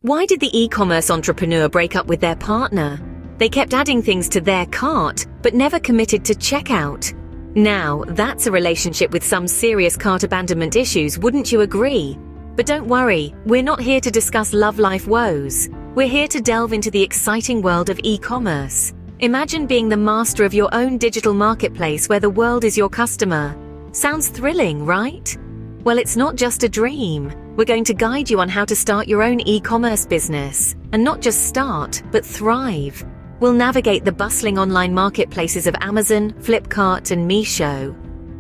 Why did the e-commerce entrepreneur break up with their partner? They kept adding things to their cart, but never committed to checkout. Now, that's a relationship with some serious cart abandonment issues, wouldn't you agree? But don't worry, we're not here to discuss love-life woes. We're here to delve into the exciting world of e-commerce. Imagine being the master of your own digital marketplace where the world is your customer. Sounds thrilling, right? Well, it's not just a dream. We're going to guide you on how to start your own e-commerce business. And not just start, but thrive. We'll navigate the bustling online marketplaces of Amazon, Flipkart, and Meesho.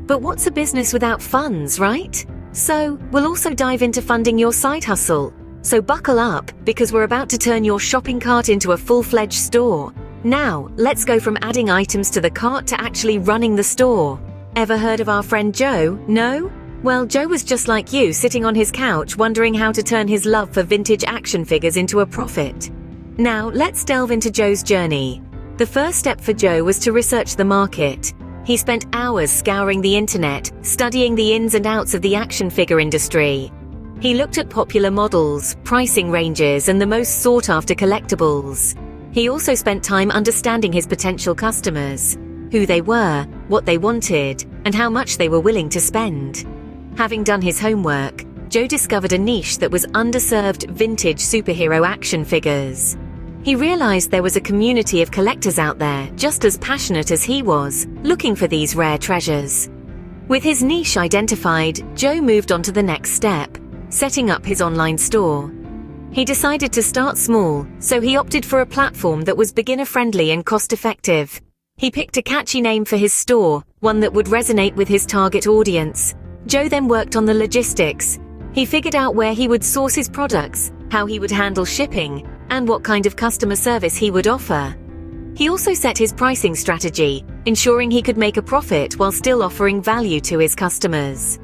But what's a business without funds, right? So, we'll also dive into funding your side hustle. So buckle up, because we're about to turn your shopping cart into a full-fledged store. Now, let's go from adding items to the cart to actually running the store. Ever heard of our friend Joe? No? Well, Joe was just like you, sitting on his couch wondering how to turn his love for vintage action figures into a profit. Now, let's delve into Joe's journey. The first step for Joe was to research the market. He spent hours scouring the internet, studying the ins and outs of the action figure industry. He looked at popular models, pricing ranges, and the most sought-after collectibles. He also spent time understanding his potential customers, who they were, what they wanted, and how much they were willing to spend. Having done his homework, Joe discovered a niche that was underserved vintage superhero action figures. He realized there was a community of collectors out there just as passionate as he was, looking for these rare treasures. With his niche identified, Joe moved on to the next step, setting up his online store. He decided to start small, so he opted for a platform that was beginner-friendly and cost-effective. He picked a catchy name for his store, one that would resonate with his target audience. Joe then worked on the logistics. He figured out where he would source his products, how he would handle shipping, and what kind of customer service he would offer. He also set his pricing strategy, ensuring he could make a profit while still offering value to his customers.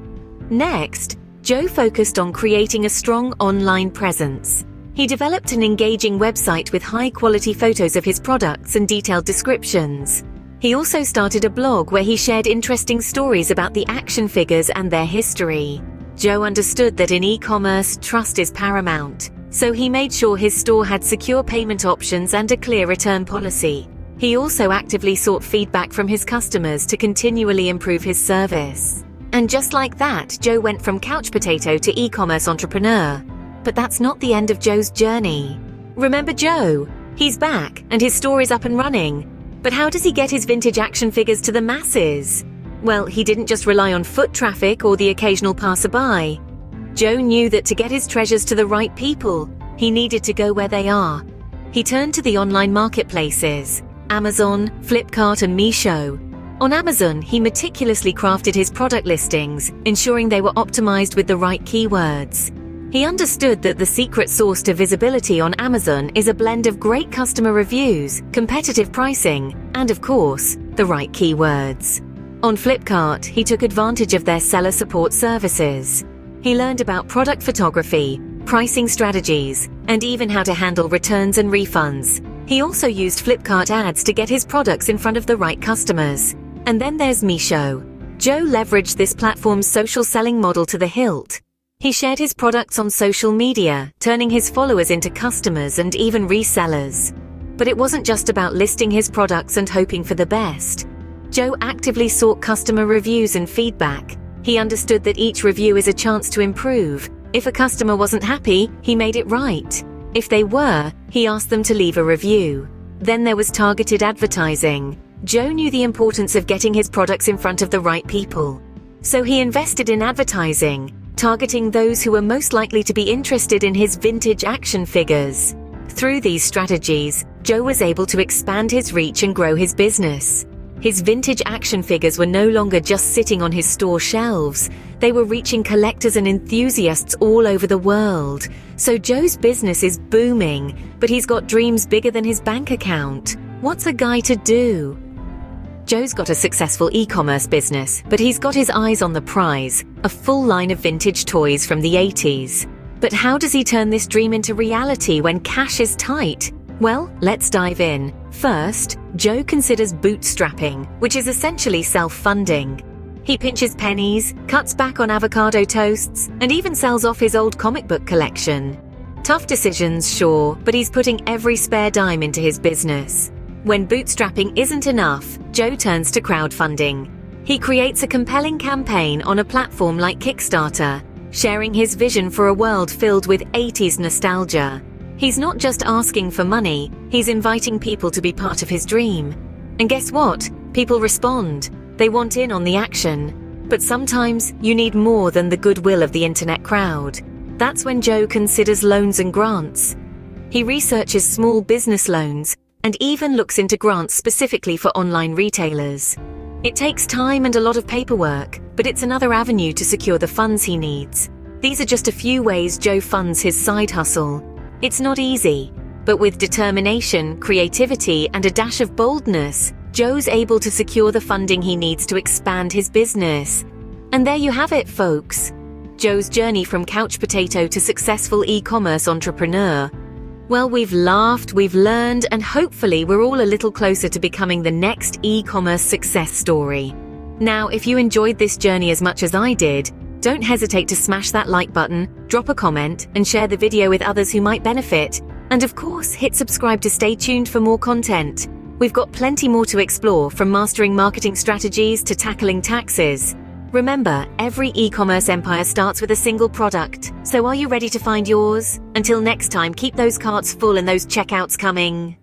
Next, Joe focused on creating a strong online presence. He developed an engaging website with high-quality photos of his products and detailed descriptions. He also started a blog where he shared interesting stories about the action figures and their history. Joe understood that in e-commerce, trust is paramount, so he made sure his store had secure payment options and a clear return policy. He also actively sought feedback from his customers to continually improve his service. And just like that, Joe went from couch potato to e-commerce entrepreneur. But that's not the end of Joe's journey. Remember Joe? He's back, and his store is up and running. But how does he get his vintage action figures to the masses? Well, he didn't just rely on foot traffic or the occasional passerby. Joe knew that to get his treasures to the right people, he needed to go where they are. He turned to the online marketplaces, Amazon, Flipkart, and Meesho. On Amazon, he meticulously crafted his product listings, ensuring they were optimized with the right keywords. He understood that the secret sauce to visibility on Amazon is a blend of great customer reviews, competitive pricing, and of course, the right keywords. On Flipkart, he took advantage of their seller support services. He learned about product photography, pricing strategies, and even how to handle returns and refunds. He also used Flipkart ads to get his products in front of the right customers. And then there's Meesho. Joe leveraged this platform's social selling model to the hilt. He shared his products on social media, turning his followers into customers and even resellers. But it wasn't just about listing his products and hoping for the best. Joe actively sought customer reviews and feedback. He understood that each review is a chance to improve. If a customer wasn't happy, he made it right. If they were, he asked them to leave a review. Then there was targeted advertising. Joe knew the importance of getting his products in front of the right people. So he invested in advertising, targeting those who were most likely to be interested in his vintage action figures. Through these strategies, Joe was able to expand his reach and grow his business. His vintage action figures were no longer just sitting on his store shelves. They were reaching collectors and enthusiasts all over the world. So Joe's business is booming, but he's got dreams bigger than his bank account. What's a guy to do? Joe's got a successful e-commerce business, but he's got his eyes on the prize, a full line of vintage toys from the 80s. But how does he turn this dream into reality when cash is tight? Well, let's dive in. First, Joe considers bootstrapping, which is essentially self-funding. He pinches pennies, cuts back on avocado toasts, and even sells off his old comic book collection. Tough decisions, sure, but he's putting every spare dime into his business. When bootstrapping isn't enough, Joe turns to crowdfunding. He creates a compelling campaign on a platform like Kickstarter, sharing his vision for a world filled with 80s nostalgia. He's not just asking for money, he's inviting people to be part of his dream. And guess what? People respond. They want in on the action. But sometimes you need more than the goodwill of the internet crowd. That's when Joe considers loans and grants. He researches small business loans and even looks into grants specifically for online retailers. It takes time and a lot of paperwork, but it's another avenue to secure the funds he needs. These are just a few ways Joe funds his side hustle. It's not easy, but with determination, creativity, and a dash of boldness, Joe's able to secure the funding he needs to expand his business. And there you have it, folks. Joe's journey from couch potato to successful e-commerce entrepreneur. Well, we've laughed, we've learned, and hopefully we're all a little closer to becoming the next e-commerce success story. Now, if you enjoyed this journey as much as I did, don't hesitate to smash that like button, drop a comment, and share the video with others who might benefit. And of course, hit subscribe to stay tuned for more content. We've got plenty more to explore, from mastering marketing strategies to tackling taxes. Remember, every e-commerce empire starts with a single product. So are you ready to find yours? Until next time, keep those carts full and those checkouts coming.